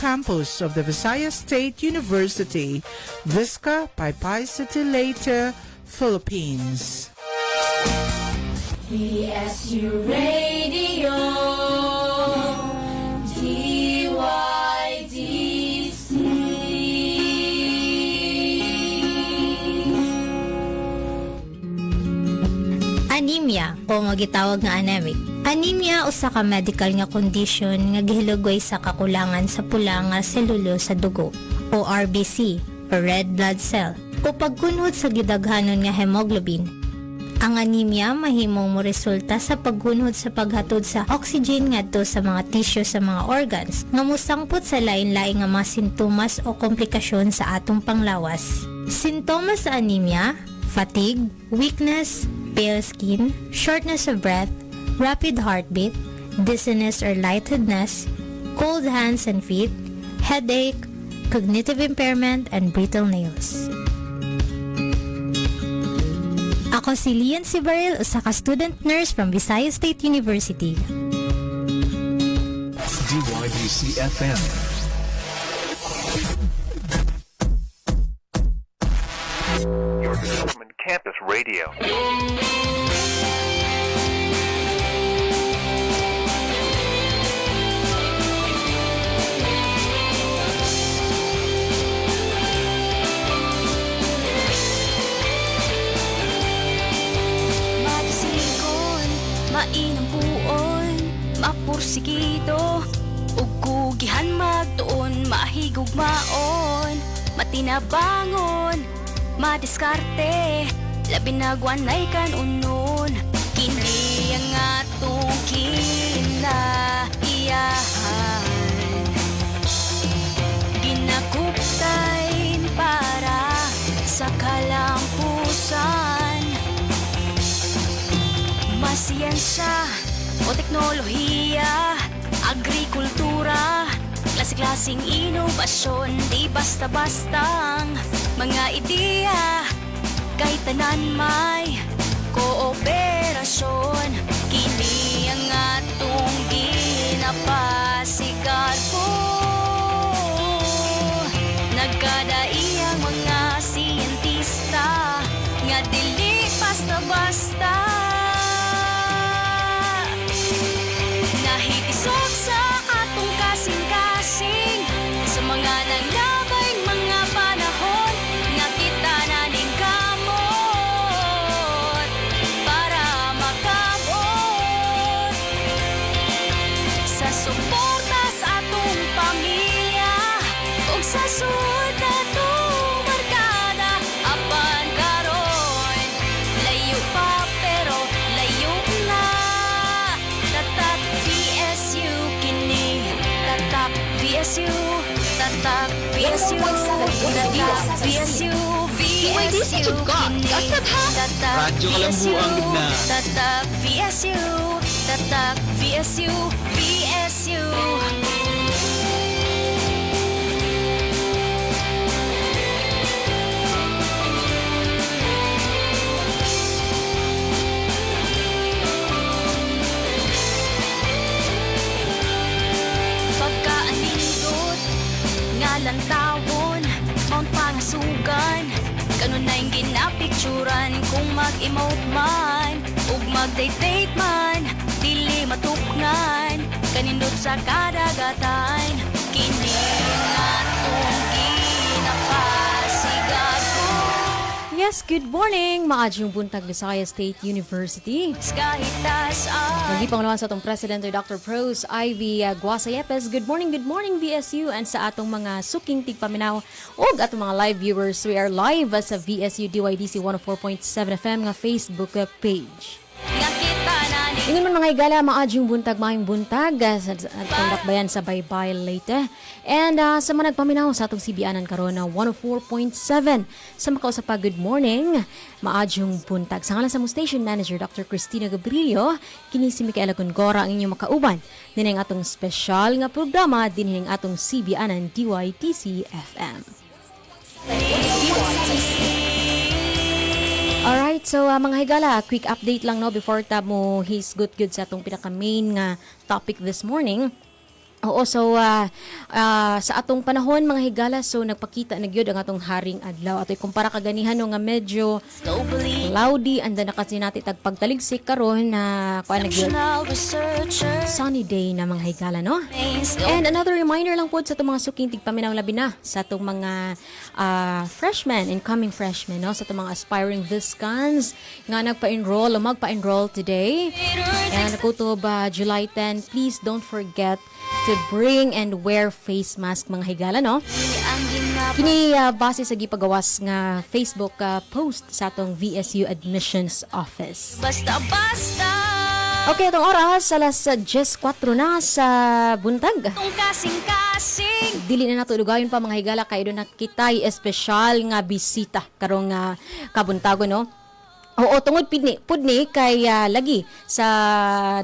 campus of the Visayas State University, Vizca, Paipay City, Leyte, Philippines. VSU Radio DYDC. Anemia o nga gitawag nga anemic. Anemia usa ka medical nga condition nga gihilugway sa kakulangan sa pula nga selulo sa dugo o RBC o red blood cell o pagkunhod sa gidaghanon nga hemoglobin. Ang anemia mahimong mo resulta sa paggunhod sa paghatod sa oxygen ngadto sa mga tissue sa mga organs nga musangpot sa lain-laing nga mga sintomas o komplikasyon sa atong panglawas. Sintomas sa anemia: fatigue, weakness, pale skin, shortness of breath, rapid heartbeat, dizziness or lightheadedness, cold hands and feet, headache, cognitive impairment, and brittle nails. Ako si Lian Sibaril, usa ka student nurse from Visayas State University. DYDC FM. Your Development Campus Radio. Mainang buon, mapursigido, ug kugihan magtuon, mahigugmaon, matinabangon, madiskarte, labi na guanay kanunon, kini ang atong kinaiyahan, ginaguptayn para sa kalampusan. Siyensya o teknolohiya, agrikultura, klase-klaseng inobasyon, di basta-bastang mga ideya, kahit tanan may kooperasyon. Kini ang atong ginapasigar po, nagkadaiyang mga siyentista nga dili basta-basta. Nahitisok sa atong kasing-kasing sa mga nanglabay mga panahon na kita naning kamot para makabot sa suporta sa atong pamilya o sa sunod na atong barkada. Apan karon layo pa pero layo na. Tatak VSU kini, tatak VSU, tatak VSU, tatak VSU, VSU kini, tatak VSU, tatak VSU, tatak VSU, VSU. Lantawon, mount pangasugan, kanon na yung ginapicturan. Kung mag-emote man ug mag-date man, dili matukngan kanindot sa kadagatan. Kini nga atong ginapasigar ko. Yes, good morning, maadjong buntag Visayas State University. Lagi pang naman sa atong President Dr. Pros Ivy Guasayepes. Good morning VSU, and sa atong mga suking tigpaminaw o atong mga live viewers. We are live sa VSU DYDC 104.7 FM nga Facebook page. Ingon man mga igala, maadjong buntag, maayong buntag sa atong dakbayan sa Baybay Leyte. And sa mga nagpaminaw sa atong CBN karon na 104.7 sa makausap pa, good morning, maadjong buntag. Sa ngalan sa mong station manager, Dr. Cristina Gabrilio, kini si Micaela Gongora ang inyong makauban. Din ang atong special nga programa, din ang atong CBN ng DYTC FM. Alright, so mga higala, quick update lang no before tab mo his good sa atong pinaka main nga topic this morning. Oo, so sa atong panahon mga higala, so nagpakita na gyud ang atong haring adlaw. Ato'y kumpara kaganihan no nga medyo cloudy and then nakasinati tag pagtaligsik karon na kuan gyud sunny day na mga higala, no? And another reminder lang po sa itong mga suking tigpaminaw labi na sa itong mga freshmen, incoming freshmen, no? Sa itong mga aspiring Viscons nga nagpa-enroll o magpa-enroll today. And nakutob July 10, please don't forget to bring and wear face mask mga higala, no? Kini base sa gipagawas nga Facebook post sa atong VSU Admissions Office. Basta-basta Okay, itong oras, alas 10:04 na sa buntag. Kung kasing-kasing Dili na nato lugayon pa mga higala kay do nakitay espesyal nga bisita karong kabuntago, no? Oo, tungod pudni kay lagi sa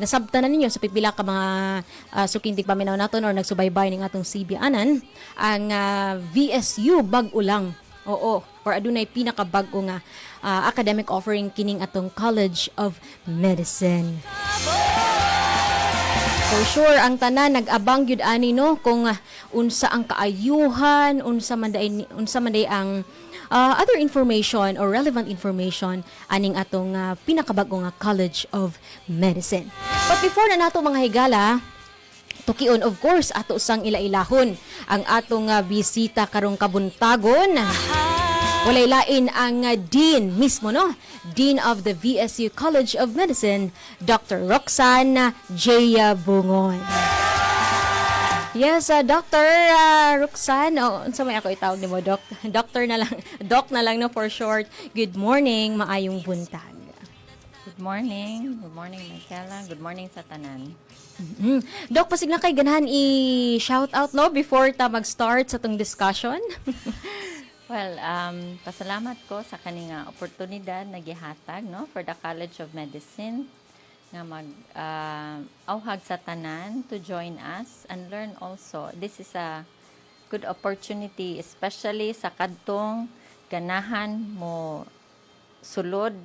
nasabtanan ninyo sa pipila ka mga suking tigpaminaw naton or nagsubaybay ning atong CB-anan ang VSU bag-o lang. Oo, or adunay pinakabag-o nga academic offering kining atong College of Medicine. For sure, ang tanan nag-abang gyud ani, no, kung unsa ang kaayuhan, unsa man day ang other information or relevant information aning atong pinakabag-o nga College of Medicine. But before na nato mga higala, tukion of course ato sang ilailahon ang atong bisita karong kabuntagon. Walay lain ang Dean mismo, no? Dean of the VSU College of Medicine, Dr. Roxanne J. Bongon. Yes, Dr. Roxanne. Unsa may ako itawag nimo, Doc? Doctor na lang. Doc na lang, no, for short. Good morning, maayong buntag. Good morning. Good morning, Michaela. Good morning sa tanan. Doc, pasig na kay ganahan i-shout out, no, before ta mag-start sa tong discussion. Well, pasalamat ko sa kaning oportunidad na gihatag, no, for the College of Medicine nga mag-auhag sa tanan to join us and learn also. This is a good opportunity, especially sa kadtong ganahan mo sulod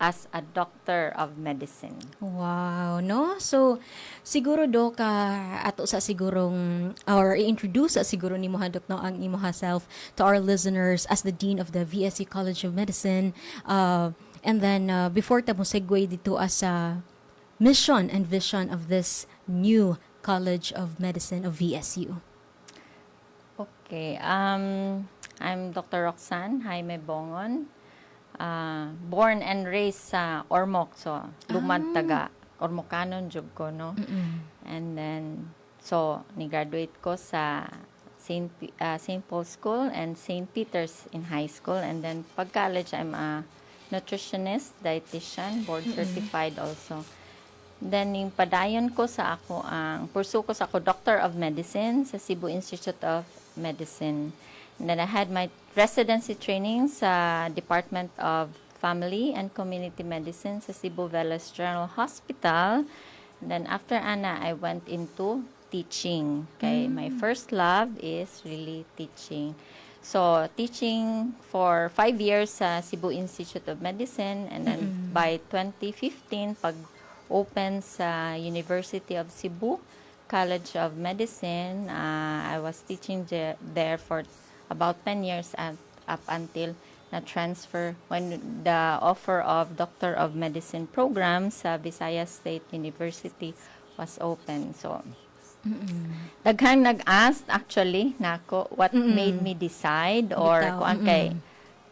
as a doctor of medicine. Wow, no? So, siguro, Doc, ato sa sigurong, or i-introduce sa siguro ni Moha, Doc, no, ang imuha self to our listeners as the Dean of the VSU College of Medicine. And then, before ta mo segue dito as mission and vision of this new College of Medicine of VSU. Okay. I'm Dr. Roxanne Jaime Bongon. Born and raised sa Ormoc, so lumad taga Ormocanon jud ko, no. And then so ni-graduate ko sa St. Paul School and St. Peter's in high school, and then pag college I'm a nutritionist, dietitian, board certified also. Then yung padayon ko sa ako ang pursue ko sa ako Doctor of Medicine sa Cebu Institute of Medicine. And then I had my residency training sa Department of Family and Community Medicine sa Cebu Velas General Hospital. And then after Ana, I went into teaching. Okay, my first love is really teaching. So, teaching for 5 years sa Cebu Institute of Medicine, and then by 2015, pag-open sa University of Cebu College of Medicine, I was teaching there for about 10 years up until na-transfer when the offer of Doctor of Medicine program sa Visayas State University was open. So, daghang nag-ask actually nako what made me decide or kung kay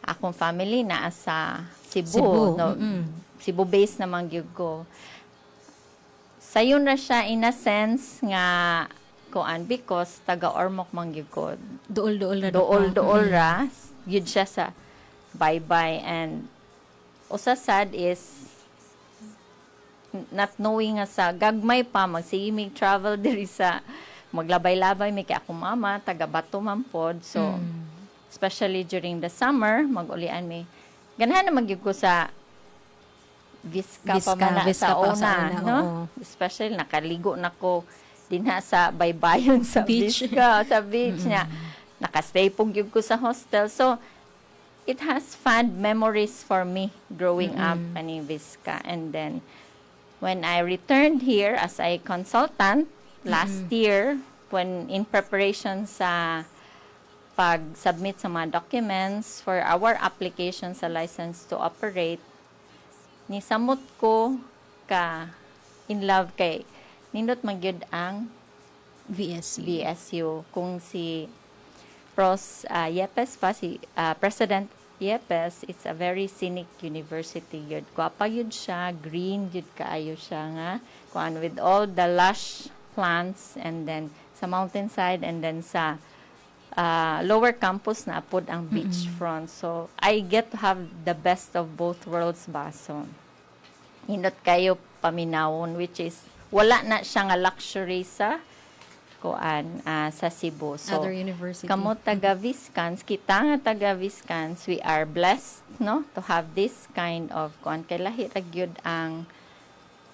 akong family naa sa Cebu. No, Cebu based naman gyud ko. Sayon ra siya in a sense nga kuan because taga Ormoc man gyud ko. Dool ra gyud siya sa bye-bye, and usa sad is not knowing nga sa gagmay pa magsigimig travel diri sa maglabay-labay may kay akong mama taga Bato man pod, so especially during the summer mag-ulian may ganahan na magyud ko sa Visca pa man sa una, no? Especially nakaligo nako dinha sa baybayon sa beach sa beach niya. Nakastay pug gyud ko sa hostel, so it has fond memories for me growing up in Visca. And then when I returned here as a consultant last year when in preparation sa pag-submit sa mga documents for our application sa license to operate, nisamot ko ka in love kay nindot magyud ang VSU. Kung si Yepes pa, si President Yepes, it's a very scenic university yun. Gwapa yun siya, green yun kaayo siya nga. Kuan with all the lush plants and then sa mountainside and then sa lower campus na apod ang beachfront. So, I get to have the best of both worlds ba. So, hindot kayo paminawon which is wala na siya nga luxury sa sa Cebu. So, Other university. kamo taga Viscans, kita nga taga Viscans, we are blessed, no, to have this kind of kay lahi ra gyud ang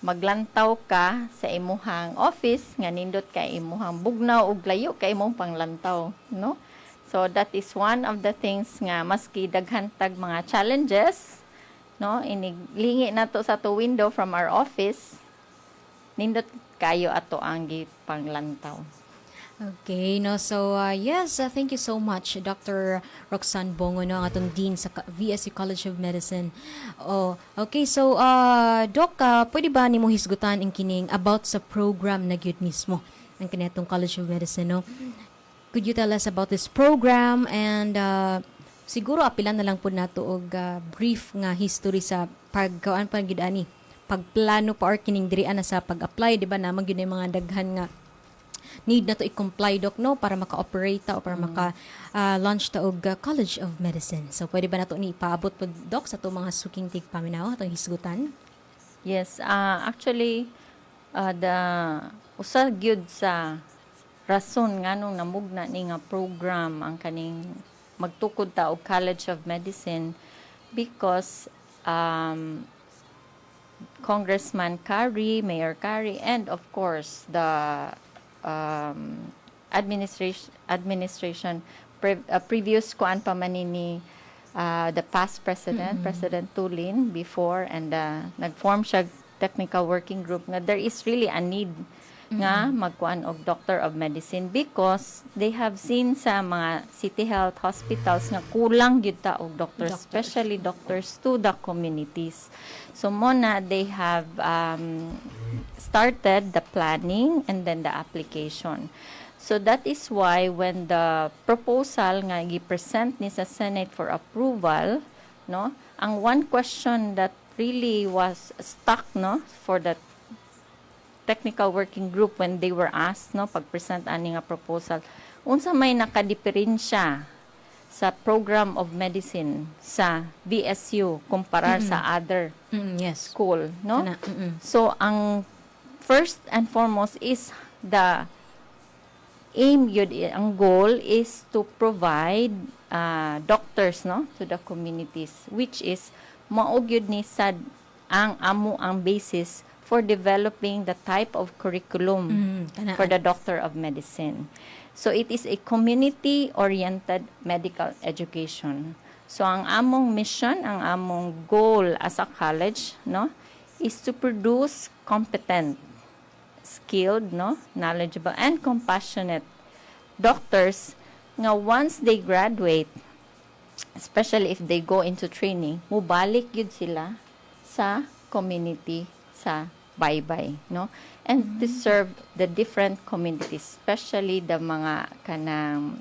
maglantaw ka sa imuhang office nga nindot kay imuhang bugnaw ug layo kay imong panglantaw, no? So that is one of the things nga maski daghan tag mga challenges, no, iniglingi nato sa to window from our office, nindot kayo ato ang gipanglantaw. Okay, no, so yes, thank you so much Dr. Roxanne Bongon, no, ang atong dean sa VSU College of Medicine. Oh, okay, so Doc, pwede ba nimo hisgutan ang kining about sa program na gyud mismo ng kanetong College of Medicine, no? Could you tell us about this program and siguro apilan na lang po nato og brief nga history sa pagkawaan pa gyud ani pagplano pa or kining diri na sa pag-apply, di ba naman yun yung mga daghan nga need na to i-comply, Doc, no, para maka-operate ta o para maka-launch ta og College of Medicine. So pwede ba nato ni ipaabot po, Doc, sa to mga suking tigpaminaw atong hisgutan? Yes, actually the usa gyud sa rason nganong namugna ni nga program ang kaning magtukod ta og College of Medicine because Congressman Carey, Mayor Carey, and of course the administration previous kuan pa man ni the past president, President Tulin before, and nag-form siya technical working group nga there is really a need nga magkuan og Doctor of Medicine because they have seen sa mga city health hospitals nga kulang gyud ta og doctors, especially doctors to the communities. So mona they have started the planning and then the application. So that is why when the proposal nga gi-present ni sa Senate for approval, no, ang one question that really was stuck, no, for the technical working group when they were asked, no, pag-present ani nga proposal, unsa may nakadiperensya sa program of medicine sa VSU kumpara sa other school, no? So ang first and foremost is the aim yun, ang goal is to provide doctors, no, to the communities, which is maog yun ni sad ang basis for developing the type of curriculum for the Doctor of Medicine. So it is a community-oriented medical education. So ang among mission, ang among goal as a college, no, is to produce competent, skilled, no, knowledgeable, and compassionate doctors nga once they graduate, especially if they go into training, mubalik yun sila sa community, sa baybay, no, and to serve the different communities, especially the mga kanang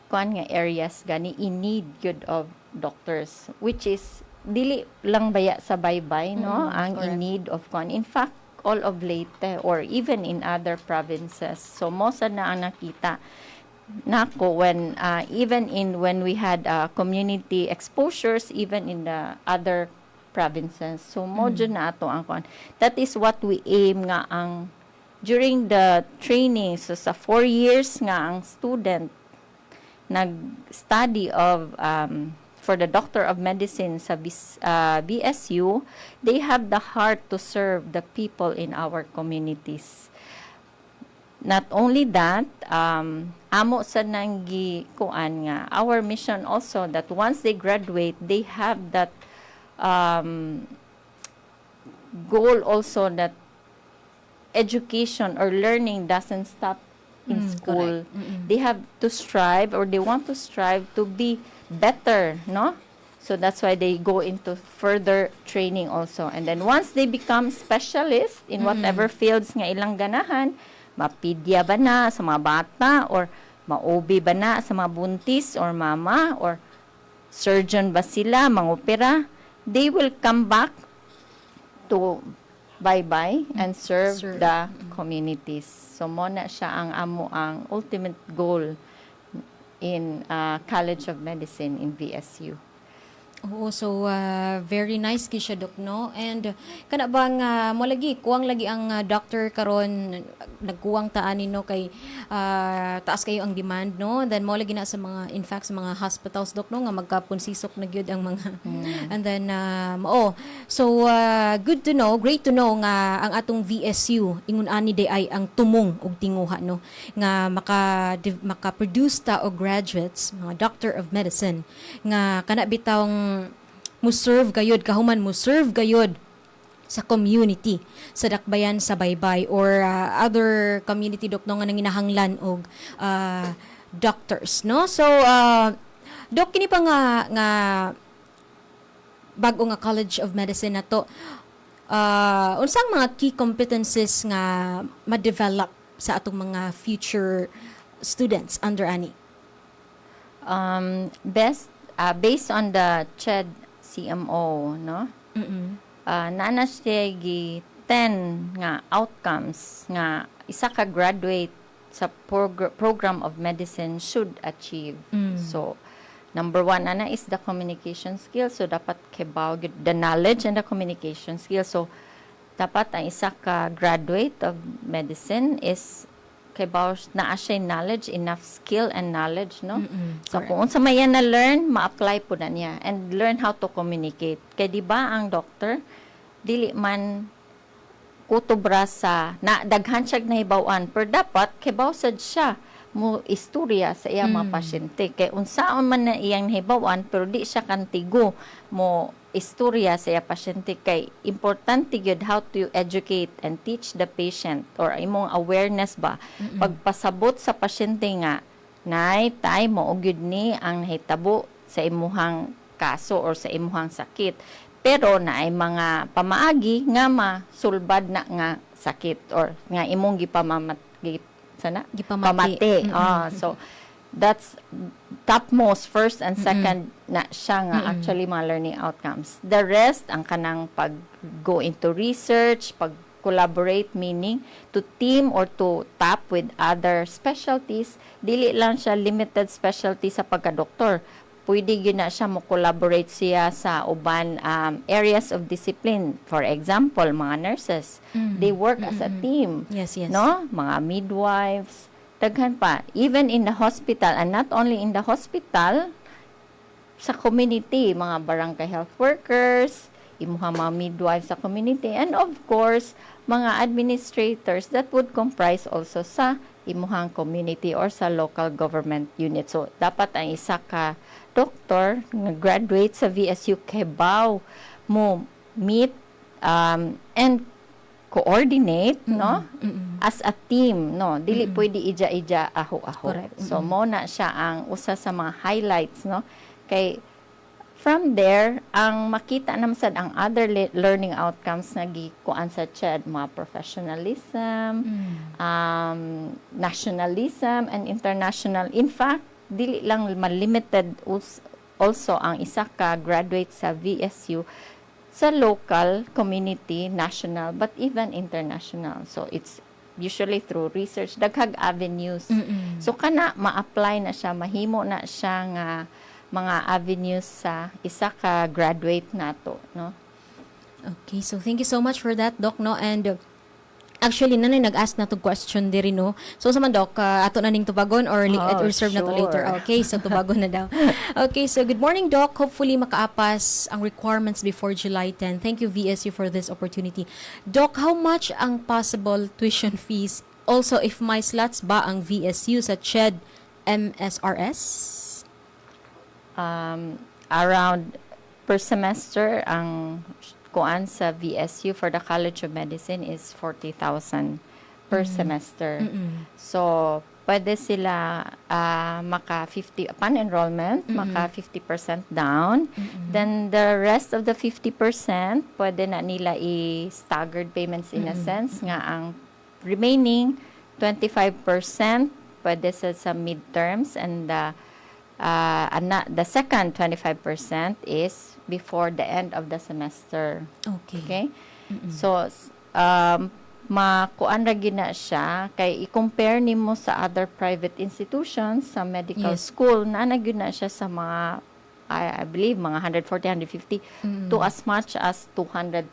kuan nga areas gani in need good of doctors, which is dili lang baya sa baybay, no, ang in need of kuan. In fact, all of Leyte or even in other provinces. So most na ang nakita nako when even in when we had community exposures even in the other provinces. So modyo na ato ang kon. That is what we aim nga ang during the training. So sa 4 years nga ang student nag-study of for the Doctor of Medicine sa BSU, they have the heart to serve the people in our communities. Not only that, amo sa nanggi kuan nga our mission also that once they graduate, they have that goal also that education or learning doesn't stop in school. They have to strive, or they want to strive to be better, no? So that's why they go into further training also. And then once they become specialists in whatever fields nga ilang ganahan, mapidya ba na sa mga bata, or ma-OB ba na sa mga buntis or mama, or surgeon ba sila, mangopera, they will come back to bye-bye and serve the communities. So mo na siya ang amo ang ultimate goal in College of Medicine in VSU. Oo, so very nice ki siya, Dok, no? And kana bang mo lagi kuwang lagi ang doctor karon, nagkuwang taan no kay taas kayo ang demand, no? Then mo lagi na sa mga, in fact, sa mga hospitals, Dok, no, nga magkapunsisok na gyud ang mga and then so good to know, great to know nga ang atong VSU ingon ani day ay ang tumong og tinguha, no, nga maka-produce ta og graduates, mga doctor of medicine nga kana bitawng mo-serve gayud, kahuman mo-serve gayud sa community, sa dakbayan sa baybay or other community, Dok, no, nga nanginahanglan og doctors, no? So Dok, kini pa nga bag-o nga College of Medicine nato, unsang mga key competencies nga ma-develop sa atong mga future students under ani? Based on the CHED CMO, no? Naana siya gi 10 nga outcomes nga isa ka graduate sa program of medicine should achieve. So, number 1 ana is the communication skill. So, dapat kebaw the knowledge and the communication skill. So, dapat ang isa ka graduate of medicine is kebaw na siya knowledge, enough skill and knowledge, no? So, kung unsa may yan na learn, ma-apply po na niya and learn how to communicate. Kaya di ba ang doctor, dili man kutubra sa na daghan siya nahibawan, pero dapat kebaw sad siya mo istorya sa iya mga pasyente. Kay unsaon man na iyang nahibawan, pero di siya kantigo mo istorya sa iya pasyente. Kay importante gyud how to educate and teach the patient, or imong awareness ba pagpasabot sa pasyente nga nay tay mo og gyud ni ang nahitabo sa imuhang kaso or sa imuhang sakit, pero naay mga pamaagi nga masulbad na nga sakit or nga imong gipamati. So that's topmost, first and second na siya nga actually mga learning outcomes. The rest, ang kanang pag-go into research, pag-collaborate, meaning to team or to tap with other specialties. Dili lang siya limited specialty sa pagka-doktor. Pwede yun na siya mo-collaborate siya sa uban areas of discipline. For example, mga nurses, they work as a team. Yes. No? Mga midwives, daghan pa. Even in the hospital, and not only in the hospital, sa community, mga barangay health workers, imuha mga midwives sa community, and of course, mga administrators that would comprise also sa imuhang community or sa local government unit. So, dapat ang isa ka doktor nga graduate sa VSU kebaw mo meet and coordinate, no, as a team, no, dili pwede ija aho-aho. So mo na siya ang usa sa mga highlights, no, kay from there ang makita naman sad ang other learning outcomes nga gikuan sa CHED, mga professionalism, nationalism and international. In fact, dili lang limited also ang isa ka graduate sa VSU sa local, community, national, but even international. So, it's usually through research, daghag avenues. So, kana ma-apply na siya, mahimo na siya nga mga avenues sa isa ka graduate nato, no? Okay, so thank you so much for that, Doc, no? And actually, nanay nag-ask na to question diri, no? So, sa man, Doc, ato na ning tubagon or reserve na to later? Okay, so tubagon na daw. Okay, so good morning, Doc. Hopefully, makaapas ang requirements before July 10. Thank you, VSU, for this opportunity. Doc, how much ang possible tuition fees? Also, if may slots ba ang VSU sa CHED MSRS? Around per semester, ang kuan sa VSU for the College of Medicine is 40,000 per semester. So, pwede sila maka 50 upon enrollment, maka 50% down. Then the rest of the 50%, pwede na nila i-staggered payments in a sense nga ang remaining 25% pwede sa midterms, and the second 25% is before the end of the semester. Okay? So, makuan ra gyud na siya kay i-compare nimo sa other private institutions sa medical school na gyud na siya sa mga I believe mga 140 150 to as much as 200,000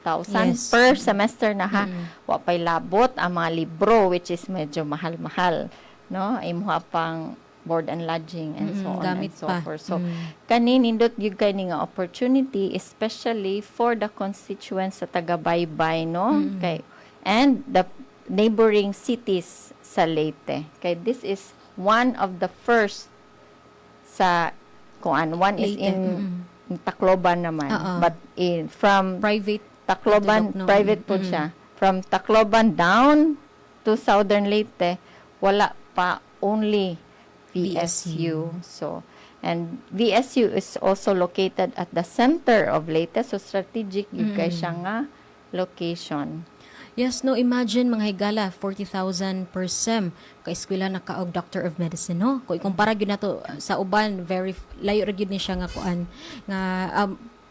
per semester na ha. Wa pay labot ang mga libro, which is medyo mahal-mahal, no? Imuha pang board and lodging and so on and so forth. So kanin indot gyud kay ni nga opportunity, especially for the constituents sa taga-Baybay, no? Kay and the neighboring cities sa Leyte. Okay, this is one of the first sa kuan. One Leyte. Is in Tacloban naman. But from Private. Tacloban, private po siya. From Tacloban down to Southern Leyte, wala pa, only VSU. So, and VSU is also located at the center of Leyte. So, strategic yung kay siya nga location. Yes, no, imagine mga higala, 40,000 per sem ka eskwela na kaog Doctor of Medicine, no? Kung ikumpara gyud nato sa uban, very layo ra gyud ni siya nga kuan nga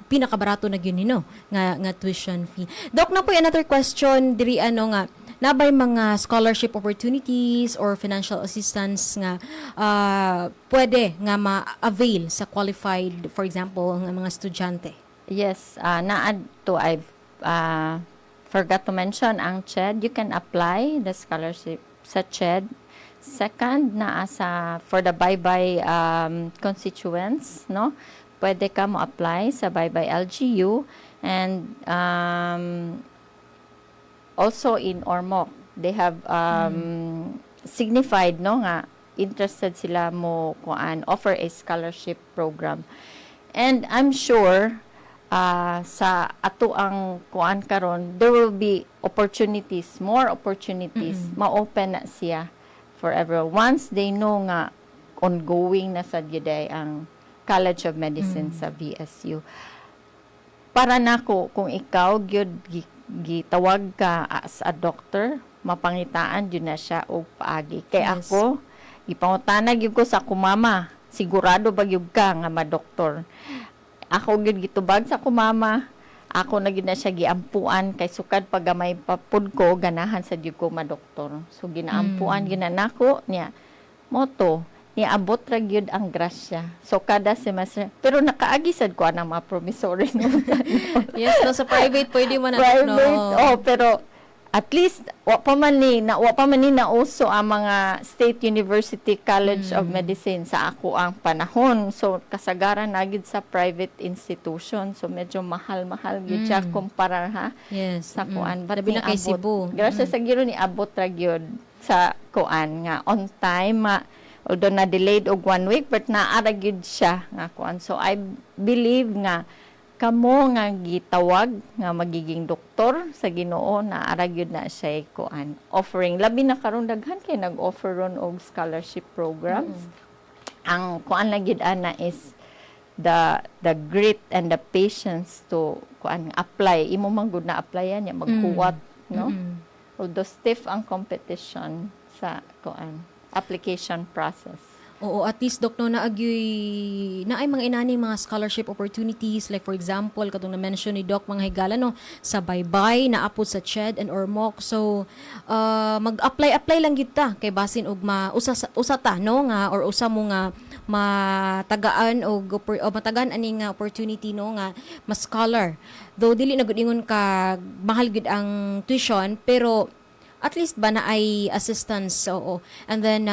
pinakabarato na gyud ni, no? Nga tuition fee. Doc, na po another question diri ano nga nabay mga scholarship opportunities or financial assistance nga pwede nga ma-avail sa qualified, for example, nga mga estudyante? Yes, naad to I've forgot to mention ang CHED. You can apply the scholarship sa CHED. Second, for the Baybay constituents, no? Pwede ka mo apply sa Baybay LGU, and also in Ormoc. They have signified, no, nga interested sila mo offer a scholarship program. And I'm sure sa ato ang kuan karon, there will be opportunities, more opportunities, ma-open na siya for everyone. Once they know nga ongoing na sa gyuday ang College of Medicine sa VSU. Para nako, kung ikaw gyud gitawag ka as a doctor, mapangitaan gyud na siya og paagi. Kay ako, ipangutana gyud ko sa kumama, sigurado ba gyud ka nga ma-doktor? Ako gyud gitubag sa kumama, ako na gyud na siya giampuan kay sukad pagamay papud ko ganahan sa gyud ko ma-doktor. So ginaampuan gyud na nako niya. Moto ni abot ra gyud ang grasya. So kada semester, pero nakaagi sad ko ang mga promissory no. Yes, no, sa private pwede man private, no. Pero at least wa pa man ni nauso ang mga State University College of Medicine sa ako ang panahon. So kasagaran na gid sa private institution. So medyo mahal gid siya kumpara sa kuan. Labi na kay Cebu. Gracias sa giro ni abot ra gyud sa kuan nga on time, although na delayed og 1 week, but naara gyud siya nga kuan. So I believe nga kamo nga gitawag nga magiging doktor sa Ginoo, na aragyod na siya kuan offering. Labi na karon daghan kay nag-offer ron og scholarship programs. Ang kuan lang gyud ana is the grit and the patience to kuan apply. Imo man gud na applyan ya magkuwat, no? Although stiff ang competition sa kuan application process. Oo, at least Dok, no, naagyoy na ay mga inani mga scholarship opportunities, like for example katong na-mention ni Doc mga higala, no, sa Baybay, naapod sa CHED and Ormoc. So mag-apply lang gid ta kay basin og usa ta, no, nga or usa mo nga matagaan og matagan ani nga opportunity, no, nga mas scholar. Though dili na gud ingon ka mahal gid ang tuition, pero at least ba na ay assistance, oo. And then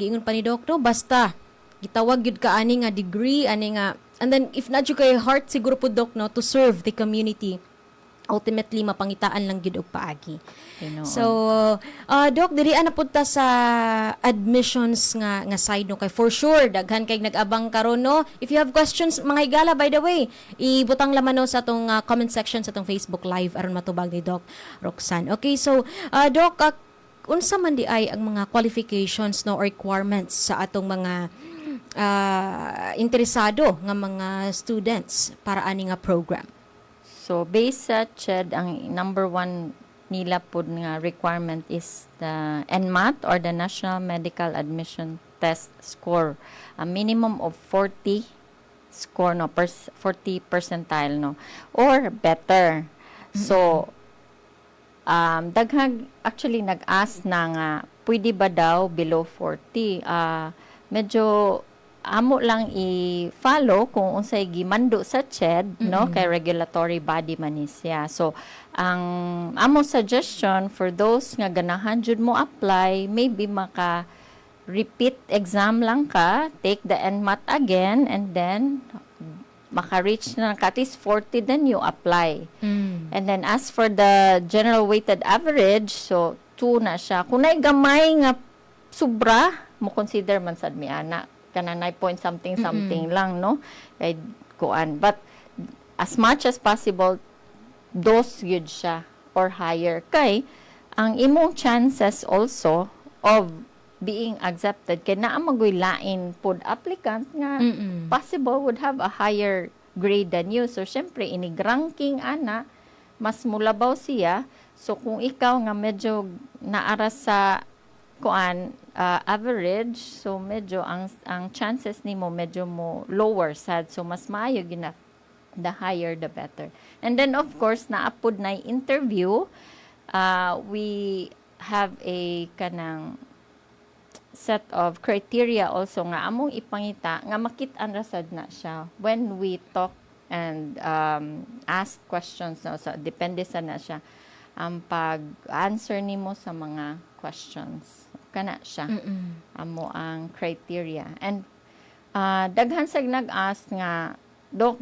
giingon pa ni Doc, no, basta gitawag gyud ka ani nga degree, ani nga, and then if na jud kay heart siguro po Doc, no, to serve the community, ultimately mapangitaan lang gyud og paagi. Tinuod. So, Doc, diri na punta sa admissions nga side no kay for sure daghan kay nag-abang karon no. If you have questions mga higala, by the way, ibutang laman no sa atong comment section sa atong Facebook Live aron matubag ni Doc Roxanne. Okay, so Doc, unsa man di ay ang mga qualifications no or requirements sa atong mga interesado nga mga students para ani nga program? So, based sa CHED, ang number one nila po nga requirement is the NMAT or the National Medical Admission Test score. A minimum of 40 score, 40 percentile, no? Or better. So, daghang actually nag-ask na nga, pwede ba daw below 40? Medyo amo lang i-follow kung unsay gimando sa CHED, no, kay regulatory body man ni siya. So ang amo suggestion for those nga ganahan jud mo apply, maybe maka repeat exam lang ka, take the NMAT again, and then maka-reach na at least 40, then you apply. And then as for the general weighted average, so 2 na siya. Kung naay gamay nga sobra, mo consider man sad mi ana kananay point something lang, no, kay kuan, but as much as possible dos yun siya or higher kay ang imong chances also of being accepted kay naa magoy lain pod applicant nga possible would have a higher grade than you. So syempre inig ranking ana mas mulabaw siya. So kung ikaw nga medyo naara sa kuan average, so medyo ang chances nimo medyo mo lower sad, so mas maayo gina the higher the better. And then of course naapod na interview, we have a kanang set of criteria also nga among ipangita nga makit-an ra sad na siya when we talk and ask questions, no? So depende sa na siya ang pag-answer nimo sa mga questions. Kana siya. Amo ang criteria. And daghan sag nag-ask nga, Doc,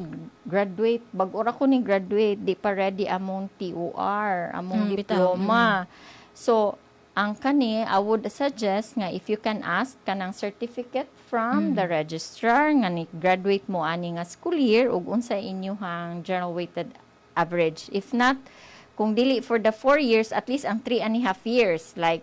graduate, bag ora ko ni graduate, di pa ready among TOR, among diploma. So, ang kani, I would suggest nga if you can ask kanang certificate from the registrar nga ni graduate mo ani nga school year ug unsa inyong general weighted average. If not, kung dili for the 4 years, at least ang 3.5 years, like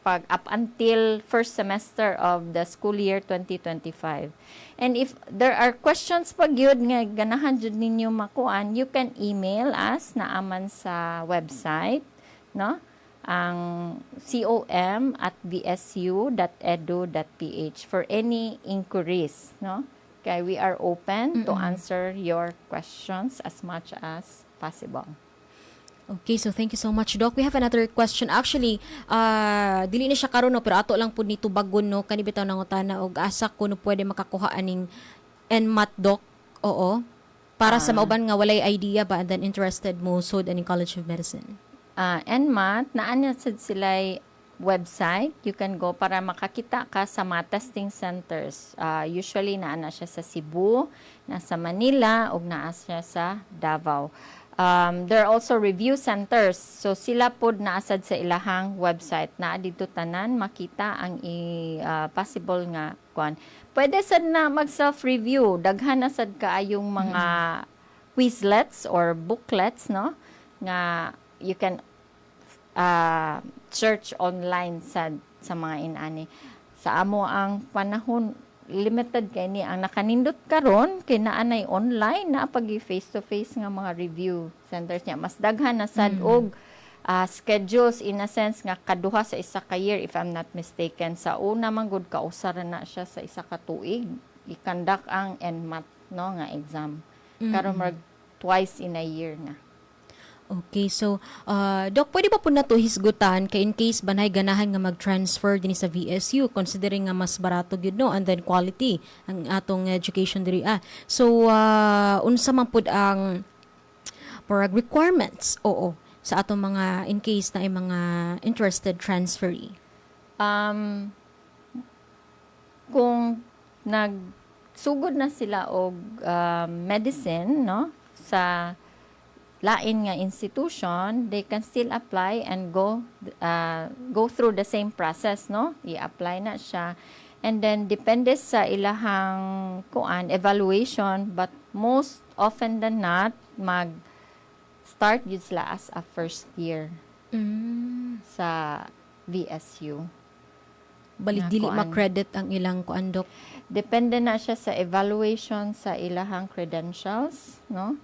pag up until first semester of the school year 2025. And if there are questions pag yun nga ganahan jud ninyo makuan, you can email us naaman sa website, no? Ang com@vsu.edu.ph for any inquiries, no? Okay, we are open to answer your questions as much as possible. Okay, so thank you so much, Doc. We have another question. Actually, dili na siya karon no, pero ato lang po nito bagon no, kani bitaw nangutana og asa ko no pwede makakuha aning NMAT, Doc. Oo. Para sa mauban nga walay idea ba and then interested mo sud aning College of Medicine. NMAT naa sad sila website. You can go para makakita ka sa mga testing centers. Usually naa na siya sa Cebu, nasa Manila ug naa siya sa Davao. There are also review centers. So sila pod naasad sa ilahang website na dito tanan makita ang possible nga kuan. Pwede sad na mag self-review. Daghan na sad kaayong mga Quizlets or booklets, no? Nga you can search online sa mga inani. Sa amo ang panahon limited kay ni ang nakanindot karon kay naanay online na pag face to face nga mga review centers niya, mas daghan na sad og schedules in a sense nga kaduha sa isa ka year if I'm not mistaken. Sa una man gud kausara na siya sa isa ka tuig i-conduct ang NMAT, no, nga exam karon mag twice in a year na. Okay, so Doc, pwede ba po na to hisgutan kay in case banay ganahan nga mag-transfer din sa VSU considering nga mas barato gyud no and then quality ang atong education diri. So unsa man pud ang requirements sa atong mga in case na ay mga interested transferee? Kung nagsugod na sila og medicine, no, sa lain nga institution, they can still apply and go through the same process, no? I-apply na siya. And then depende sa ilahang evaluation, but most often than not mag-start yun sila as a first year sa VSU. Bali Nga dili kuan. ma-credit ang ilang kuan, Dok. Depende na siya sa evaluation sa ilahang credentials, no?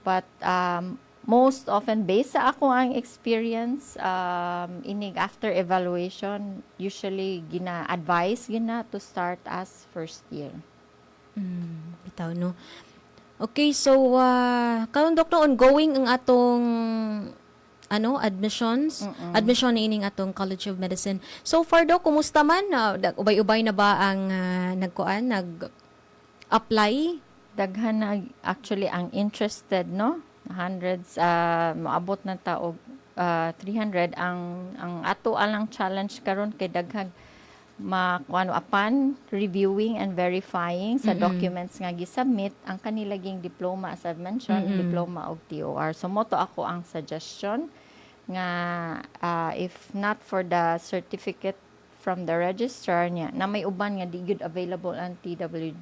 But most often, based sa ako ang experience, inig after evaluation, usually gina-advise gina to start as first year. Bitaw, no? Okay, so karon Dok, no, ongoing ang atong admissions. Admission na ining atong College of Medicine. So far, Dok, kumusta man? Ubay-ubay na ba ang nag-apply? Daghan na actually ang interested, no? Hundreds, maabot na taog 300. Ang ato alang challenge karon kay daghang upon reviewing and verifying sa documents nga gi-submit ang kanilaging diploma, as I've mentioned, diploma og TOR. So moto ako ang suggestion nga if not for the certificate from the registrar niya na may uban nga di good available ang TW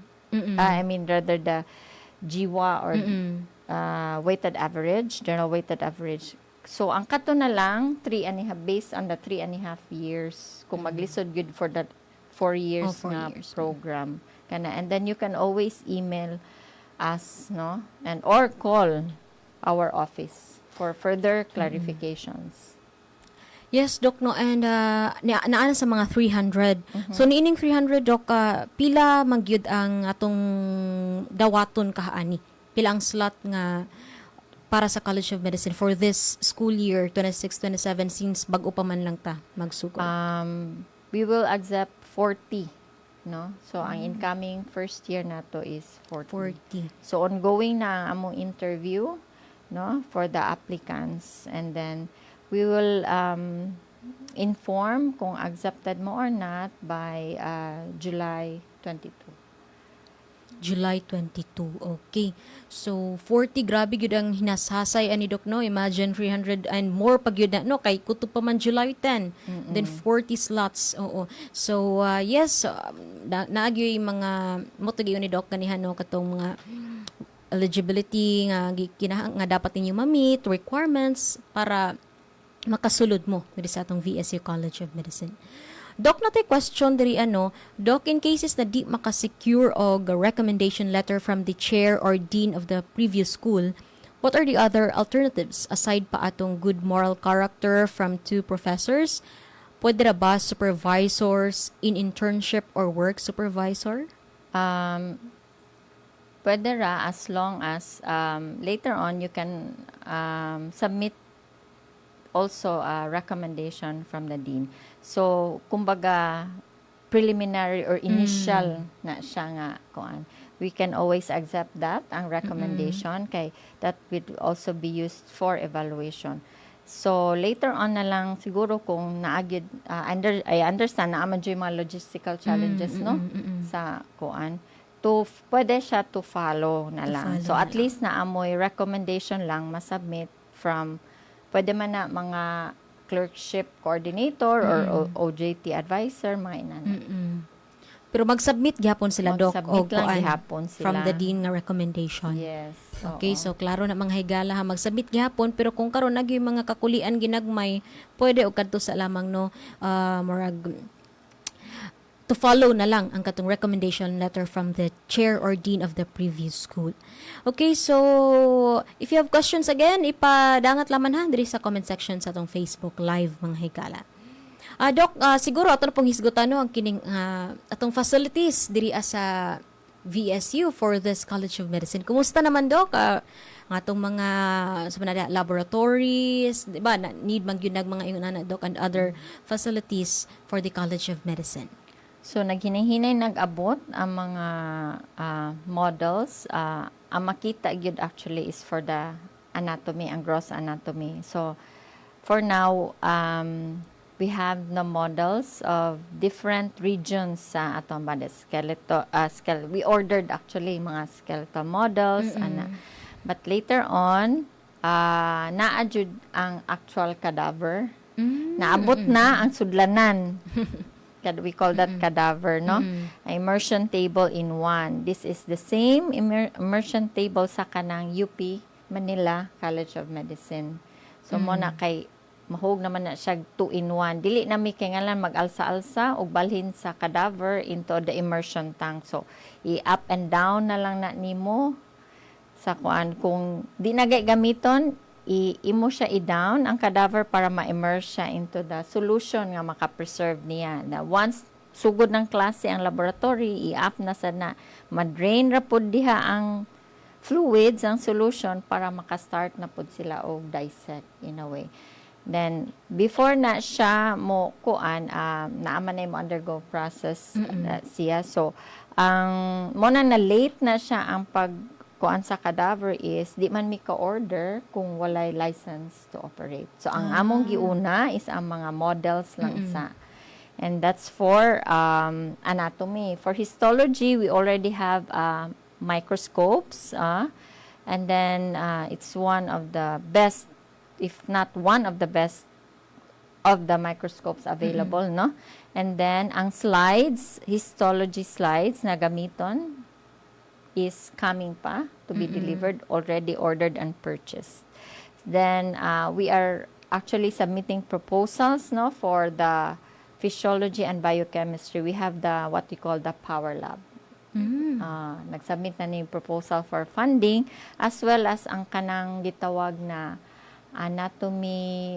rather the GWA or weighted average, general weighted average. So, ang kato na lang, 3.5, based on the 3.5 years, kung maglisod good for that 4 years 4 nga years. program. And then you can always email us, no? Or call our office for further clarifications. Yes, Dok, no, and naana sa mga 300. So, niining 300, Dok, pila magyud ang atong dawaton kahaani? Pila ang slot nga para sa College of Medicine for this school year 26-27 since bag-o pa man lang ta magsugod? We will accept 40, no? So, ang incoming first year nato is 40. 40. So, ongoing na ang among interview, no, for the applicants. And then, we will inform kung accepted mo or not by July 22. July 22. Okay. So, 40, grabe yun ang hinasasay ani Dok, no? Imagine 300 and more pag yun na, no? Kay kuto pa man July 10. Then 40 slots. Oo. So, yes, naagyo yung mga, motog yun ni Dok ganihan, no? Katong mga eligibility nga dapat ninyo ma-meet, requirements para makasulod mo diri sa atong VSU College of Medicine. Doc, natay question diri Doc, in cases na di makasecure og recommendation letter from the chair or dean of the previous school, what are the other alternatives aside pa atong good moral character from 2 professors? Pwede ra ba supervisors in internship or work supervisor? Pwede ra, as long as later on you can submit also a recommendation from the dean. So, kumbaga, preliminary or initial na siya nga kuan. We can always accept that, ang recommendation, kay that will also be used for evaluation. So, later on na lang, siguro kung naagid, I understand na aman yung mga logistical challenges, no? Sa kuan. Pwede siya to follow na lang. So, at least na amoy recommendation lang masubmit from, pwede man na mga clerkship coordinator or OJT advisor, mga inana. Pero mag-submit gihapon sila, Doc, Mag-submit lang gihapon sila. from the dean nga recommendation. Yes. Okay, so klaro na mga higala ha, mag-submit gihapon, pero kung karon nagyoy mga kakulian ginagmay, pwede og kadto sa lamang murag to follow na lang ang katong recommendation letter from the chair or dean of the previous school. Okay, so if you have questions again, ipadangat laman ha diri sa comment section sa atong Facebook Live, mga higala. Doc, siguro ato na pong hisgutan ang kining atong facilities diri sa VSU for this College of Medicine. Kumusta naman, Doc? Atong mga laboratories, di ba? Need magyunag mga ingon Doc, and other facilities for the College of Medicine. So, naghinay-hinay nag-abot ang mga models. Ang makita yun actually is for the anatomy, ang gross anatomy. So, for now, we have the models of different regions sa atong body. We ordered actually mga skeletal models. But later on, naa jud ang actual cadaver. Naabot na ang sudlanan. We call that cadaver, no? Immersion table in one. This is the same immersion table sa kanang UP Manila College of Medicine. So mo na kay mahog naman na siya 2-in-1. Dili na mi kay ngalan mag-alsa-alsa og balhin sa cadaver into the immersion tank. So i-up and down na lang na nimo sa kuan. Kung di na gamiton, imo siya i-down ang cadaver para ma-immerse siya into the solution nga maka-preserve niya. Na once sugod ng klase ang laboratory, i-up na sa na ma-drain ra pud diha ang fluids, ang solution para maka-start na pud sila og dissect in a way. Then before na siya mo kuan naaman na mo undergo process siya. So ang mo na late na siya ang pag kuan sa cadaver is di man mi ka-order kung walay license to operate. So ang among giuna is ang mga models lang sa. And that's for anatomy. For histology, we already have microscopes and then it's one of the best, if not one of the best of the microscopes available, no? And then ang slides, histology slides na gamiton is coming pa to be delivered, already ordered and purchased. Then we are actually submitting proposals, no, for the physiology and biochemistry. We have the what we call the power lab. Nagsubmit na ni proposal for funding as well as ang kanang gitawag na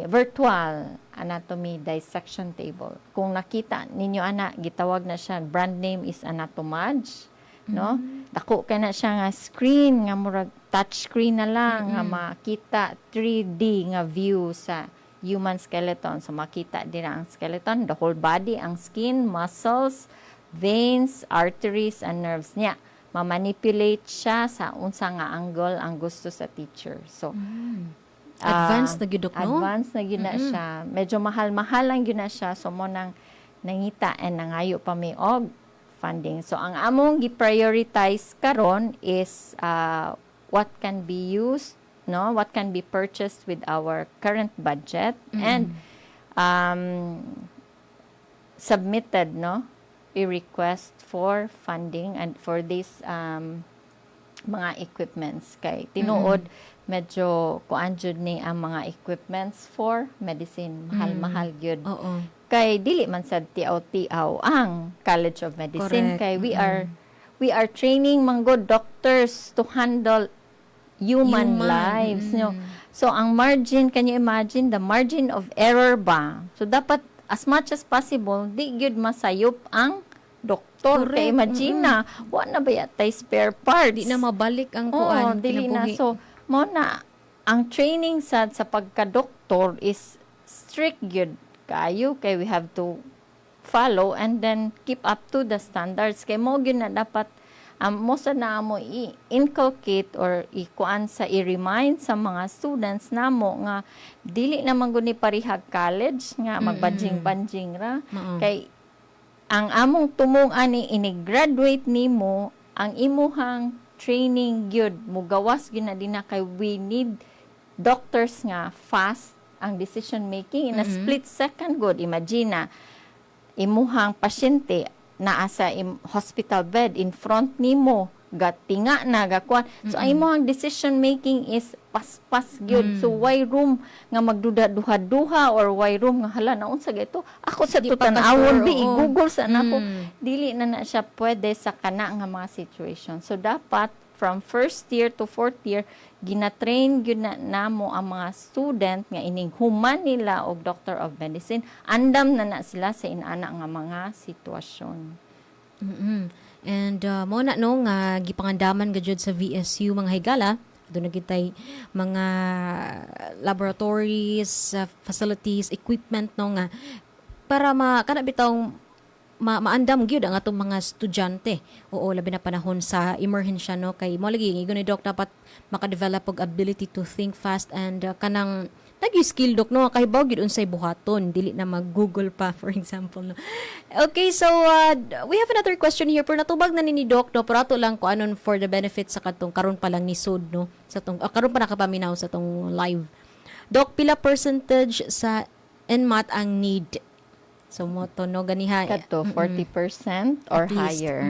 virtual anatomy dissection table. Kung nakita ninyo gitawag na siya, brand name is Anatomage, no? Dako kay na siya nga screen nga murag touch screen na lang nga makita 3D nga view sa human skeleton. So makita dira ang skeleton, the whole body, ang skin, muscles, veins, arteries and nerves niya. Ma-manipulate siya sa unsa nga angle ang gusto sa teacher. So Advanced na gidok, no? Advanced na gina siya. Medyo mahal-mahal lang gina siya. So mo nang nangita and nangayo pa mi og funding. So ang among gi-prioritize karon is what can be used, no, what can be purchased with our current budget and submitted, no, a request for funding and for this mga equipments kay tinuod medyo kuan jud ni ang mga equipments for medicine mahal gyud. Kay dili man sad tiaw-tiaw ang College of Medicine. Correct. Kay we are training mga doctors to handle human lives, no. So ang margin, can you imagine the margin of error ba? So dapat as much as possible di gyud masayop ang doktor. Kay imagine na wa na ba yatay spare parts, Di na mabalik ang kuan. Dili na. So mo na ang training sa pagka-doktor is strict gyud kayo, kay we have to follow and then keep up to the standards. Kay mo gyud na dapat mo sa na mo i-inculcate or i-kuan sa i-remind sa mga students namo nga dili naman gud ni parihag college nga magbanjing-banjing ra. Kay ang among tumong ani ini-graduate nimo ang imuhang training gyud mo gawas gyud na dinha kay we need doctors nga fast ang decision making in a split second good. Imagine na imuhang pasyente naa sa hospital bed in front nimo gatinga na gakuan. So ang imuhang decision making is pas-pas gyud. So why room nga magduda-duha-duha or why room nga hala na unsa gito ako sa tutan-awon di i-google sa nako. Dili na siya pwede sa kana nga mga situation. So dapat from first year to fourth year gina-train gyud na namo ang mga student nga ining human nila og Doctor of Medicine, andam na sila sa inana nga mga sitwasyon. And mo na no nga gipangandaman gajud sa VSU mga higala, doon na kitay mga laboratories, facilities, equipment no nga para kana bitaw maandam gyud ang atong mga estudyante. Oo, labi na panahon sa emerhensya no kay mo lagi ingon ni doc dapat maka-develop og ability to think fast and kanang nag-skill Dok no kahibaw gid unsay buhaton dili na mag-Google pa for example no. Okay, so we have another question here pero natubag na ni Doc no pero ato lang ko anon for the benefit sa katong karon pa lang ni Sud no sa tong karon pa nakapaminaw sa tong live. Doc, pila percentage sa NMAT ang need? So mo to no ganiha Kato 40% or At least. higher.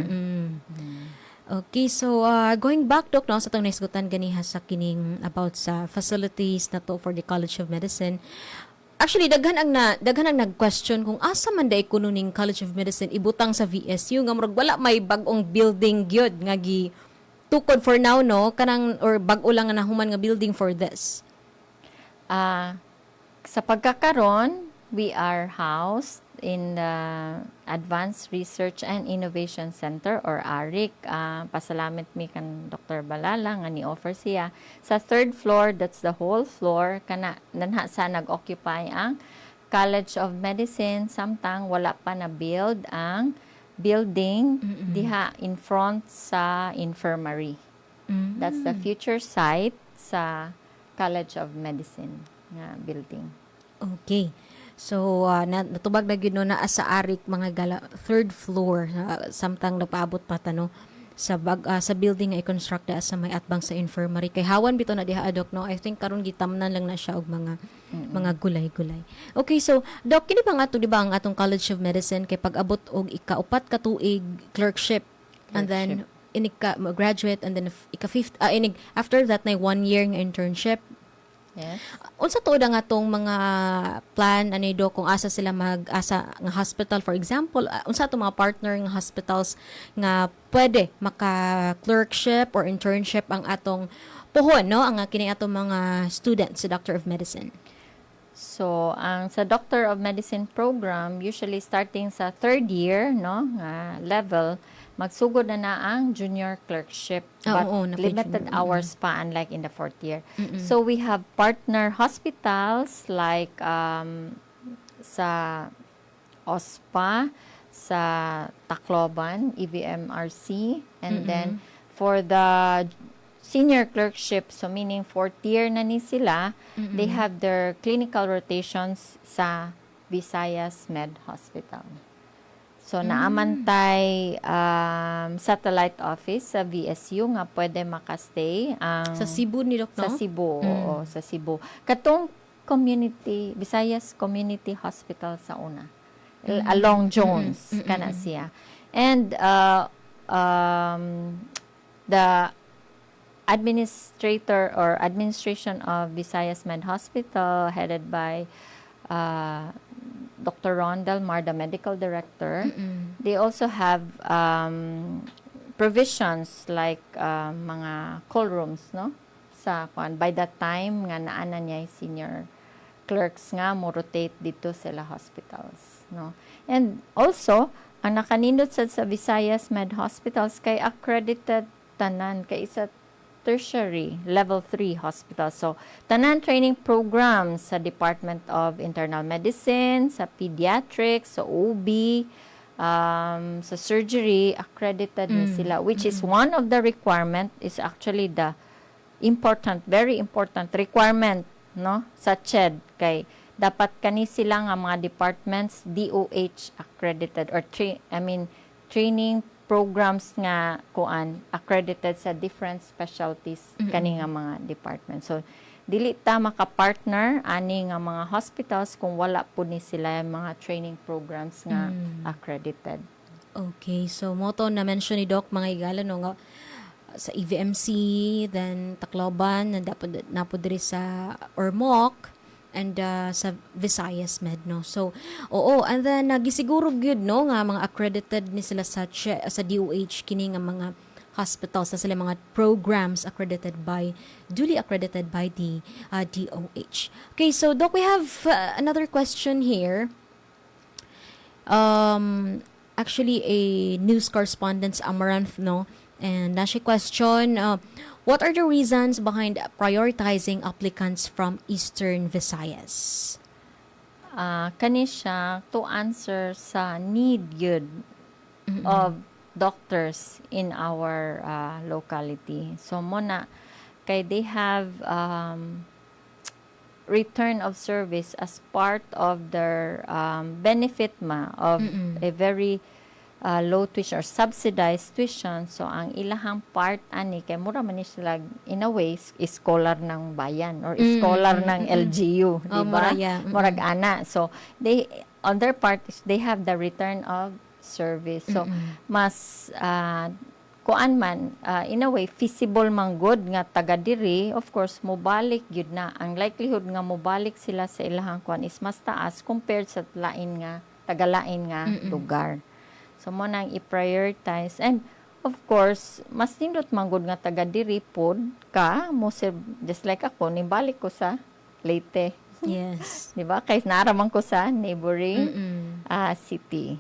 Okay, so going back Doc no sa tong naisgutan ganiha sa kining about sa facilities na to for the College of Medicine. Actually daghan ang nag-question kung asa man day kuno ning College of Medicine ibutang sa VSU nga murag wala may bag-ong building gyud nga gi tukod for now no kanang or bag-o lang nga nahuman nga building for this. Sa pagkakaron, we are housed in the Advanced Research and Innovation Center or ARIC. Pasalamat mi kan Dr. Balala nga ni-offer siya. Sa third floor, that's the whole floor, kana nanha sa nag-occupy ang College of Medicine. Samtang wala pa na build ang building diha in front sa infirmary. That's the future site sa College of Medicine nga building. Okay. So, natubag na yun no, na sa ARIC, mga third floor, samtang nagpaabot pa tano sa building nga i-construct sa may atbang sa infirmary. Kay hawan bito na diha, Doc, no? I think karon gitamnan lang na siya og mga gulay-gulay. Okay, so, Doc, kini ba nga di ba ang atong College of Medicine kay pag-abot og ika-upat ka tuig clerkship, and then inig ka graduate, and then ika-fifth, after that na 1 year nga internship. Yes. Unsa tuod nga tong mga plan ani do kung asa sila mag-asa nga hospital for example, unsa to mga partner nga hospitals nga pwede maka clerkship or internship ang atong puhon no ang kini atong mga students sa Doctor of Medicine. So, ang sa Doctor of Medicine program, usually starting sa third year, no, level, magsugod na ang junior clerkship. But limited hours pa, unlike in the fourth year. So, we have partner hospitals like sa OSPA, sa Tacloban, EVMRC, and then for the senior clerkship, so meaning fourth year na ni sila, they have their clinical rotations sa Visayas Med Hospital. So, naamantay satellite office sa VSU nga pwede makastay. Sa Cebu ni Doc, no? Sa Cebu, oo, sa Cebu. Katong community, Visayas Community Hospital sa una. Along Jones, kana siya. And the administrator or administration of Visayas Med Hospital headed by Dr. Ron Delmar, the medical director. They also have provisions like mga call rooms, no? Sa by that time nga naana niya senior clerks nga mo rotate dito sa hospitals, no? And also ang nakanindot sa Visayas Med Hospitals kay accredited tanan kay isa tertiary level 3 hospital. So, tanan training programs sa Department of Internal Medicine, sa Pediatrics, sa OB, sa surgery, accredited ni sila, which is one of the requirement is actually the important, very important requirement, no, sa CHED kay dapat kani sila nga mga departments DOH accredited or training programs nga kuan accredited sa different specialties kani nga mga department. So dili ta maka-partner ani nga mga hospitals kung wala po ni sila mga training programs nga accredited. Okay, so mo to na mention ni Doc mga igala no nga sa EVMC, then Tacloban, na dapat napod diri sa Ormoc, and sa Visayas Med, no? So, oo, and then nagisiguro gyud no nga mga accredited ni sila sa DOH kini nga mga hospitals sa sila mga programs duly accredited by the DOH. Okay, so Doc, we have another question here. Actually a news correspondent Amaranth, no? And na siya question, what are the reasons behind prioritizing applicants from Eastern Visayas? Kani siya to answer sa need yun of doctors in our locality. So, muna, kay they have return of service as part of their benefit of a very low tuition or subsidized tuition. So ang ilahang part ani kay mura man ni sila in a way scholar ng bayan or scholar ng LGU, di ba? Murag ana. So they on their part is they have the return of service. So mas kuan man in a way feasible man good nga taga diri, of course mobalik gyud na. Ang likelihood nga mobalik sila sa ilahang kuan is mas taas compared sa lain nga taga-lain nga lugar. So mo nang i-prioritize, and of course mas nindot manggod nga taga diri pod ka mo just like ako nibalik ko sa Leyte. Yes. Di ba? Kay naraman ko sa neighboring city.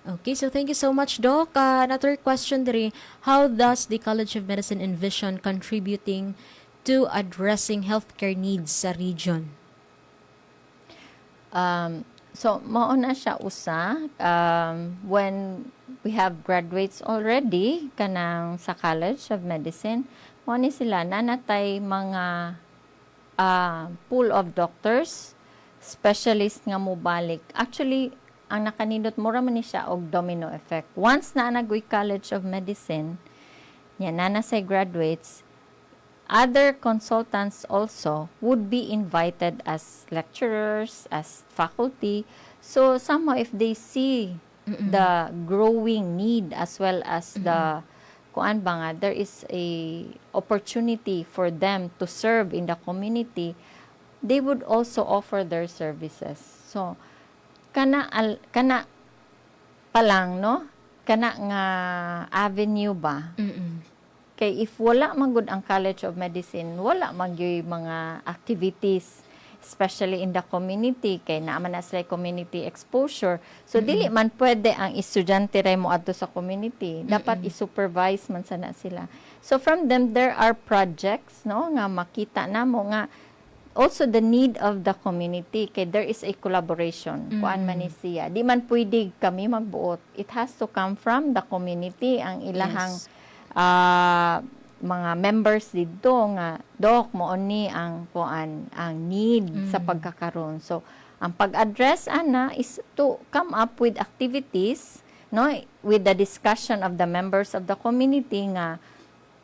Okay, so thank you so much, Doc. Another question diri, how does the College of Medicine envision contributing to addressing healthcare needs sa region? So, mauna siya usa, when we have graduates already kanang sa College of Medicine, mauna sila nanatay mga pool of doctors, specialists nga mobalik. Actually, ang nakanindot mura man ni siya og domino effect. Once na nagoy College of Medicine, nya na say graduates, other consultants also would be invited as lecturers, as faculty. So somehow if they see the growing need as well as the kuan ba nga, there is a opportunity for them to serve in the community, they would also offer their services. So kana pa lang, no? Kana nga avenue ba? Kay if wala man gud ang College of Medicine, wala man gyud mga activities, especially in the community, kay naaman na sila community exposure. So dili man pwede ang estudyante ray mo adto sa community. Dapat i-supervise man sana sila. So from them there are projects, no, nga makita namo nga also the need of the community, kay there is a collaboration. Kuan man ni siya. Di man pwede kami magbuot. It has to come from the community ang ilahang mga members dito nga, Doc, mo ni ang kuan ang need sa pagkakaroon. So ang pag-address ana is to come up with activities, no, with the discussion of the members of the community nga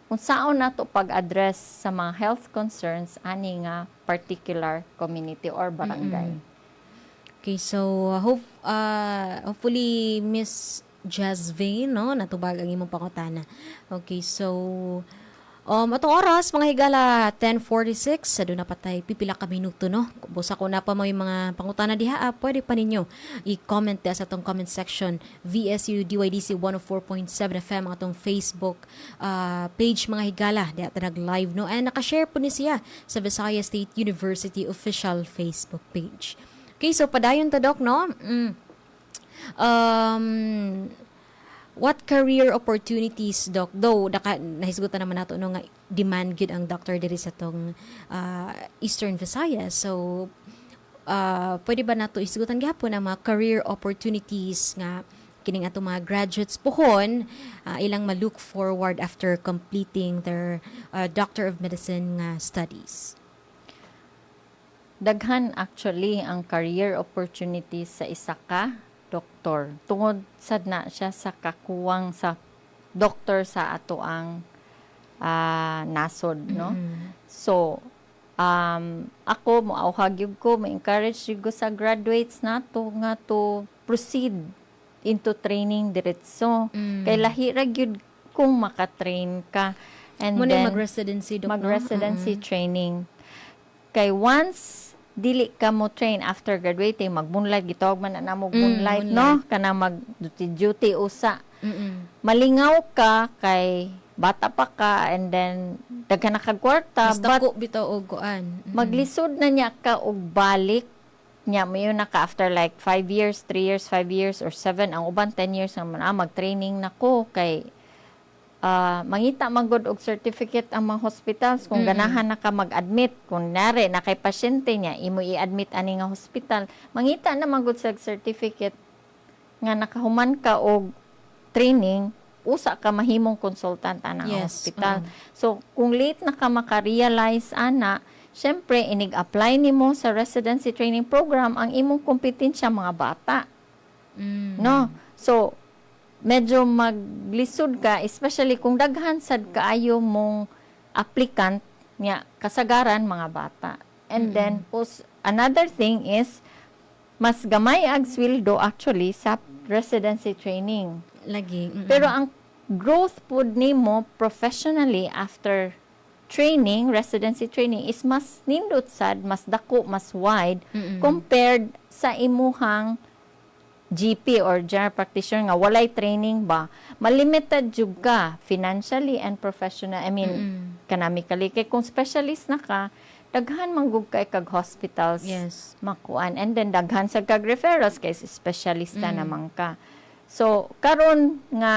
kung saan nato pag-address sa mga health concerns ani nga particular community or barangay. Okay, so hopefully Miss Jasvane, no, natubag ang imong pangutana. Okay, so atong oras mga higala 10:46 sa na patay pipila ka minuto, no. Busa ko na pa mo yung mga pangutana diha, pwede pa ninyo i-comment sa atong comment section VSU DYDC 104.7 FM ang atong Facebook page mga higala diha ta nag-live, no, and naka-share po ni siya sa Visayas State University official Facebook page. Okay, so padayon ta, Doc, no. What career opportunities, Doc? Though nahisgutan naman nato no nga demand gid ang doctor diri sa tong Eastern Visayas. So pwede ba nato isgutan gyapon ang mga career opportunities nga kining ato mga graduates pohon ilang ma-look forward after completing their Doctor of Medicine studies? Daghan actually ang career opportunities sa isa ka doktor. Tungod sad na siya sa kakuwang sa doktor sa ato ang nasod, no? So, ako moauhag yun ko, ma-encourage yun ko sa graduates nato nga to proceed into training diretso. Kay lahira yun kung makatrain ka. And Muna then, mag-residency, Doc, mag-residency training. Kay once dili ka mo train after graduating, mag-moonlight, gitawag man na mo moonlight, no? Kana mag-duty usa. Malingaw ka, kay bata pa ka, and then, daghan na kagwarta, but bitaw og kuan. Maglisod na niya ka og balik, niya, mayon na ka after like 5 years, 3 years, 5 years, or 7, ang uban 10 years naman, mag-training na ko, kay mangita magod og certificate ang mga hospitals kung ganahan na ka mag-admit, kung nare na kay pasyente niya imo i-admit ani nga hospital, mangita na magod sa certificate nga nakahuman ka og training, usa ka mahimong consultant ana nga hospital. So kung late na ka maka-realize ana, syempre, inig-apply nimo sa residency training program ang imong kompetensya mga bata. No? So, medyo maglisod ka, especially kung daghan sad kaayo mong applicant nga kasagaran mga bata. And then, another thing is, mas gamay ag sweldo actually sa residency training. Lagi. Pero ang growth pud nimo professionally after training, residency training, is mas nindot sad, mas dako, mas wide, compared sa imuhang GP or general practitioner nga walay training ba, malimited jud ka financially and professional, I mean, economically. Kay kung specialist na ka, daghan manggug kay kag hospitals Yes. makuan, and then daghan sa kag referrals kay specialista naman ka. So, karon nga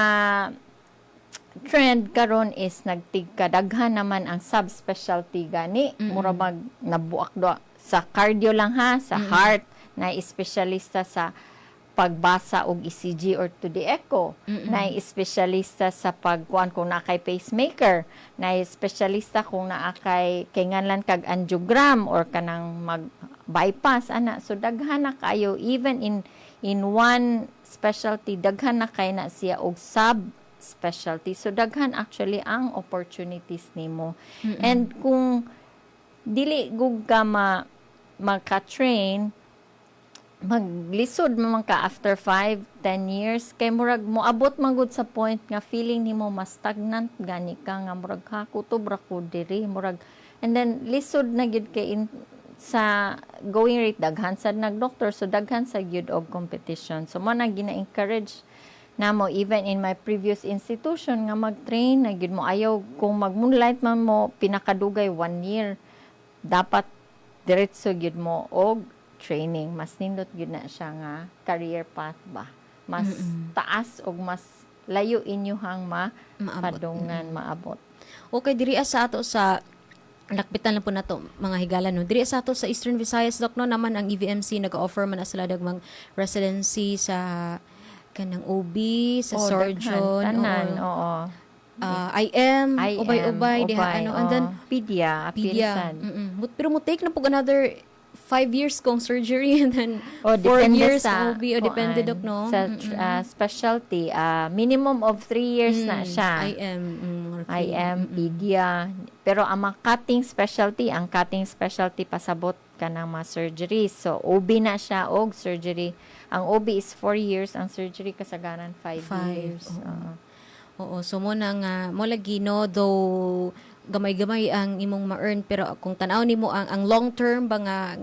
trend karon is nagtigkadaghan naman ang subspecialty gani, mura mag nabuak do sa cardio lang ha, sa heart na espesyalista sa pagbasa og ECG or to the echo, na espesyalista sa pagkuan kung na kay pacemaker, na espesyalista kung naa kay nganlan kag angiogram or kanang mag bypass ana. So daghan na kayo, even in one specialty, daghan na kay na siya og sub specialty. So daghan actually ang opportunities nimo. And kung dili gug ka maka-train, maglisod man ka after 5-10 years, kay murag moabot man gud sa point nga feeling nimo mas stagnant gani ka, nga murag ha kutob ra ko diri, murag, and then lisod na gid kay sa going rate, daghan sad nag-doctor, so daghan sa gyud og competition. So mo na gina-encourage namo even in my previous institution nga mag-train na gyud mo. Ayaw kung mag-moonlight man mo pinakadugay 1 year, dapat diretso gyud mo og training. Mas nindot gyud na siya nga career path ba, mas taas og mas layo inyuhang padungan maabot. Okay, diri sa ato sa lakpitan lang po na to, mga higala, no. Diri sa ato sa Eastern Visayas, Doc, no, naman ang EVMC nag-offer man na sila dagmang residency sa kanang OB, sa surgeon, tanan, oo. IM, ubay-ubay, diha, ano, and then, pedia. pero mo take na po another 5 years kong surgery, and then 4 depende years sa OB, o depende, Doc, no? Sa specialty, minimum of 3 years na siya. IM, pedia. Pero ang mga cutting specialty pasabot ka ng mga surgery. So, OB na siya og surgery. Ang OB is 4 years, ang surgery kasagaran 5 years. Oo, so mo na nga, mo lagi, no, though gamay-gamay ang imong ma-earn, pero kung tanaw nimo ang long term ba nga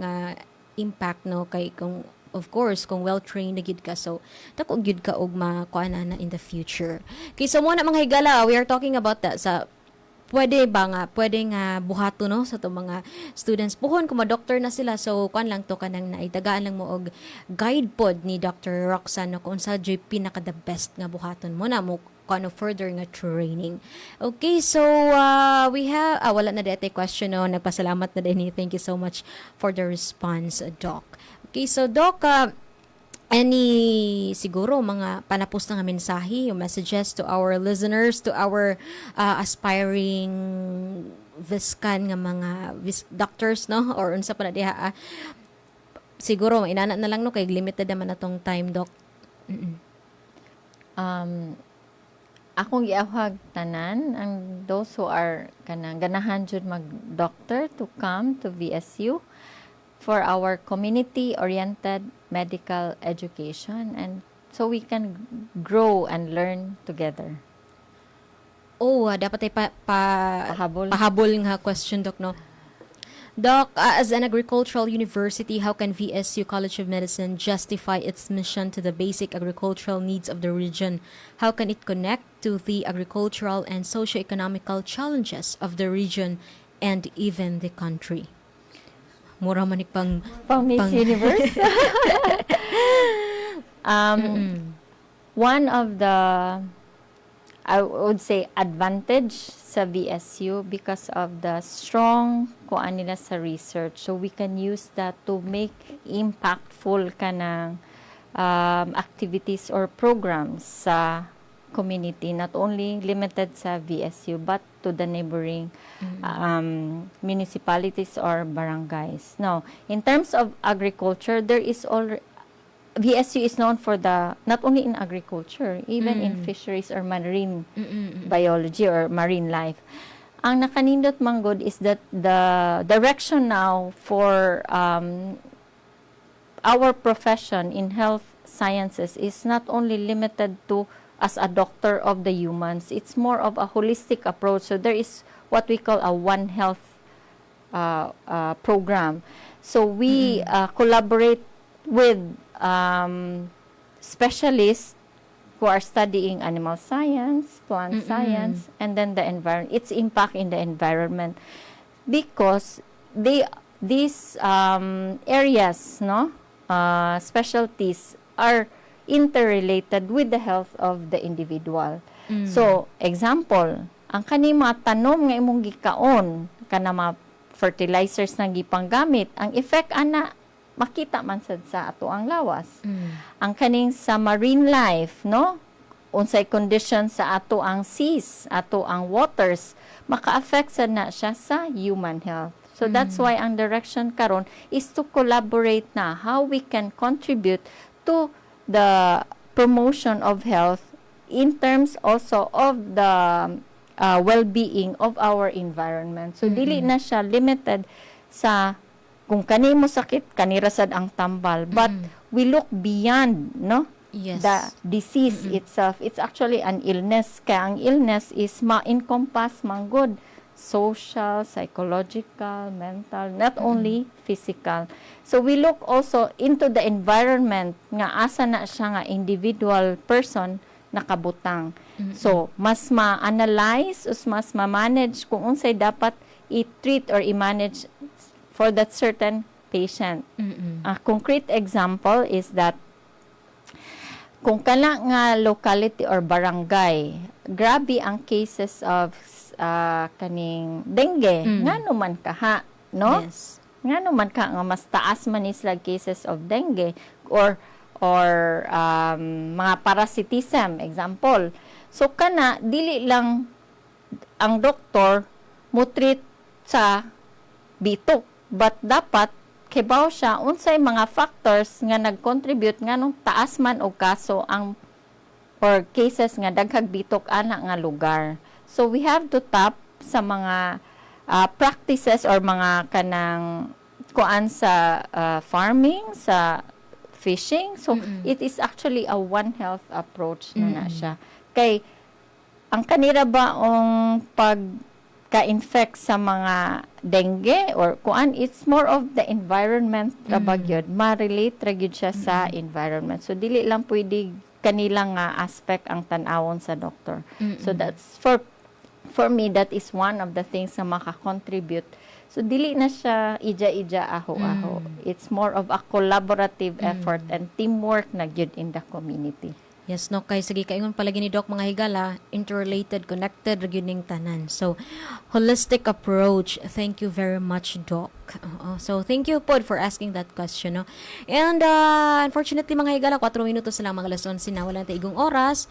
impact, no, kay kung of course kung well trained na gid ka, so dako gyud ka og makuha na in the future. Okay, so mo na mga higala, we are talking about that sa pwede nga buhato, no, sa to mga students puhon kung ma-doctor na sila, so kuan lang to kanang naitagaan lang mo og guide pod ni Dr. Roxanne, no, kung sa joy pinaka the best nga buhaton mo na mo kano further nga training. Okay, so we have wala na dete question, no, nagpasalamat na din. Thank you so much for the response, Doc. Okay, so Doc, any siguro mga panapos na nga mensahe, yung messages to our listeners, to our aspiring viscan nga mga doctors, no, or unsa pa na diha, siguro inana na lang, no, kay limited naman atong time, Doc. Akong giawhag tanan ang those who are kanang ganahan jud mag-doctor to come to VSU for our community-oriented medical education, and so we can grow and learn together. Dapat ay pahabol nga question, Doc, no? Doc, as an agricultural university, how can VSU College of Medicine justify its mission to the basic agricultural needs of the region? How can it connect to the agricultural and socio-economical challenges of the region and even the country? Mura man pang Miss Universe. One of the, I would say, advantage sa VSU because of the strong kuan nila sa research. So we can use that to make impactful kanang activities or programs sa community, not only limited sa VSU, but to the neighboring municipalities or barangays. Now, in terms of agriculture, there is already VSU is known for not only in agriculture, even in fisheries or marine biology or marine life. Ang nakanindot manggod is that the direction now for our profession in health sciences is not only limited to as a doctor of the humans. It's more of a holistic approach. So there is what we call a One Health program. So we collaborate with specialists who are studying animal science, plant science, and then the environment, its impact in the environment, because these areas, specialties are interrelated with the health of the individual. So, example, ang kani mga tanom nga imong gikaon, kana mga fertilizers na gipanggamit, ang effect ana makita man sad sa ato ang lawas. Ang kaning sa marine life, unsay condition sa ato ang seas, ato ang waters, maka-affect sad na siya sa human health. So that's why ang direction karon is to collaborate na how we can contribute to the promotion of health in terms also of the well-being of our environment. So dili na siya limited sa kung kanimo sakit, kanirasad ang tambal. But we look beyond, Yes. the disease itself. It's actually an illness. Kaya ang illness is ma-encompass manggod social, psychological, mental, not only physical. So we look also into the environment nga asa na siya nga individual person nakabutang. So mas ma-analyze, mas ma-manage kung unsay dapat i-treat or i-manage for that certain patient. A concrete example is that kung kana nga locality or barangay, grabe ang cases of kaning dengue, ngano man kaha, Yes. Ngano man ka nga mas taas man isla cases of dengue or mga parasitism, example. So kana dili lang ang doktor mo treat sa bitok, but dapat kibaw siya unsay mga factors nga nag-contribute nganong taas man og kaso ang or cases nga daghag bitok ana nga lugar. So we have to tap sa mga practices or mga kanang kuan sa farming, sa fishing. So it is actually a One Health approach na siya. Kay ang kanira ba ang pagka-infect sa mga dengue or kuan, it's more of the environment rabagyod, ma-relate ra gyud siya sa environment. So dili lang pwede kanila nga aspect ang tan-awon sa doctor. So that's for me, that is one of the things na maka-contribute. So dili na siya ija-ija aho-aho. It's more of a collaborative effort and teamwork na gyud in the community. Yes, no, kay sige kaingon palagi ni Doc mga higala, interrelated, connected ra gyud ning tanan. So holistic approach. Thank you very much, Doc. So thank you po for asking that question, no. And unfortunately mga higala, 4 minutos na lang, mga alas 11 na, wala na igong oras.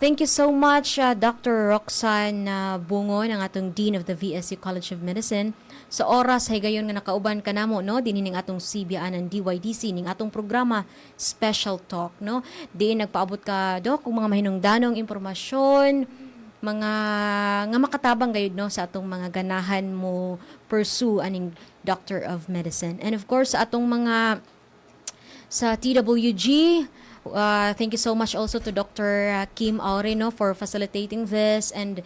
Thank you so much, Dr. Roxanne Bongon, ang atong Dean of the VSU College of Medicine. Sa oras, higayon nga nakauban ka namo, no? Dinining atong CBA ng DYDC, ning atong programa, Special Talk, no? Diin nagpaabot ka, Doc, kung mga mahinungdanong impormasyon, mga nga makatabang gayud, no? Sa atong mga ganahan mo pursue aning Doctor of Medicine. And of course, sa atong mga sa TWG, thank you so much also to Dr. Kim Aureno for facilitating this, and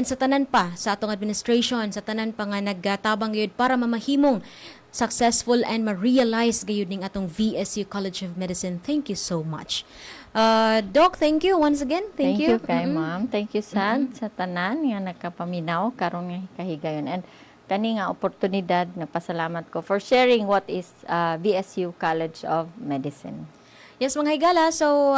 sa tanan pa sa atong administration, sa tanan pa nga nagtabang gayud para mamahimong successful and ma-realize gayud ning atong VSU College of Medicine. Thank you so much. Doc, thank you once again. Thank you Kay ma'am. Thank you sad sa tanan nga nagkapaminaw karon nga kahigayon. And kani nga oportunidad, nagpasalamat ko for sharing what is VSU College of Medicine. Yes, mga higala. So,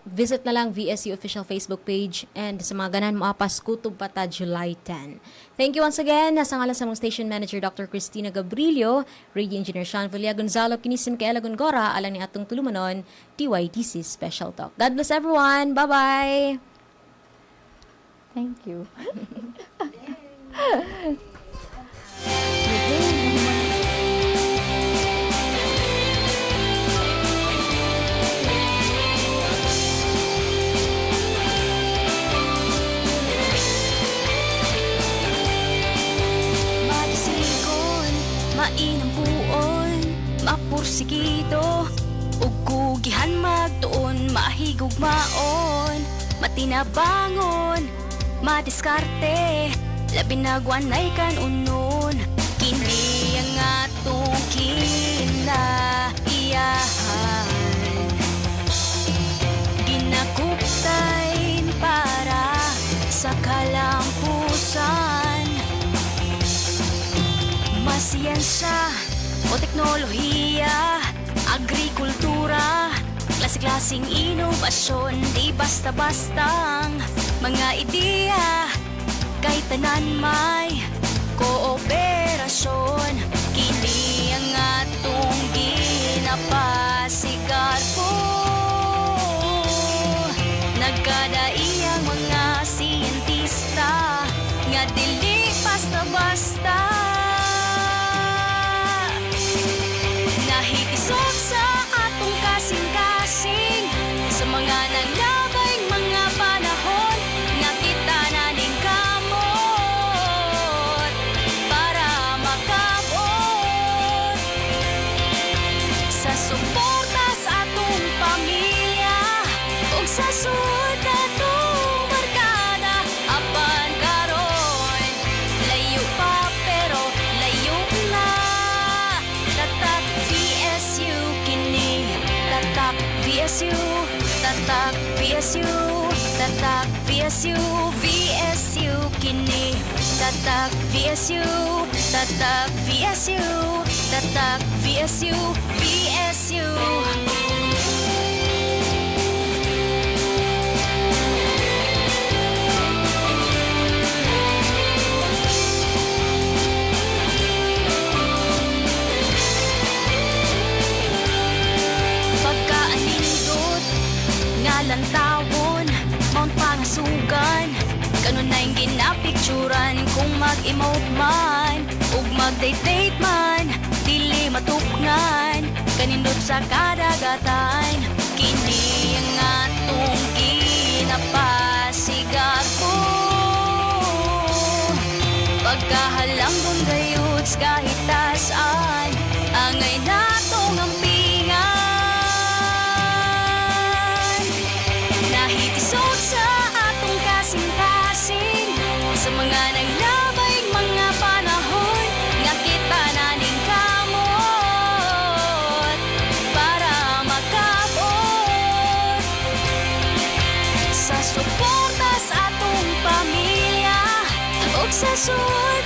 visit na lang VSU official Facebook page, and sa mga ganan mo apas kutob pata July 10. Thank you once again. Nasa ngalan sa mga station manager Dr. Cristina Gabrilio, radio engineer Sean Villa Gonzalo, kinisin kay Ella Gongora, alang ni atong tulumanon, TYTC Special Talk. God bless everyone. Bye-bye! Thank you. Madisigon, mainang buon, mapursikito, ug kugihan magtuon, mahigog maon, matinabangon, madiskarte, labi nagwanay kan unon, kini ang atong kinaiyahan, ginakuptayn para sa kalampusan. Masiyensya o teknolohiya, agrikultura, klase-klaseng inobasyon, di basta-bastang mga ideya, kay tanan may kooperasyon. Kini ang atong ginapasigar po, nagkadaiyang mga siyentista, nga dili basta-basta. Nahitisok sa atong kasing-kasing, sa mga nanglabay mga panahon, nga kita naning kamot para makabot sa suporta sa atong pamilya, ug sa suod atong barkada. Apan karon layo pa pero layo na, tatak VSU kini, tatak VSU, tatak VSU, tatak VSU, VSU kini, tatak VSU, tatak VSU, tatak VSU, VSU. Pagkaanindot nga lantawon, mount pangasugan, kanon na yung ginapicturan. Kung mag-emote man ug mag-date man, dili matukngan, kanindot sa kadagatan. Kini ang atong ginapasigar po, pagkahalanggon gayud kahit tasan, angay natong ampingan. Nahitisod sa atong kasing-kasing, sa mga naglabay mga panahon, nga kita naning kamot para makabot sa suporta sa atong pamilya, ug sa suod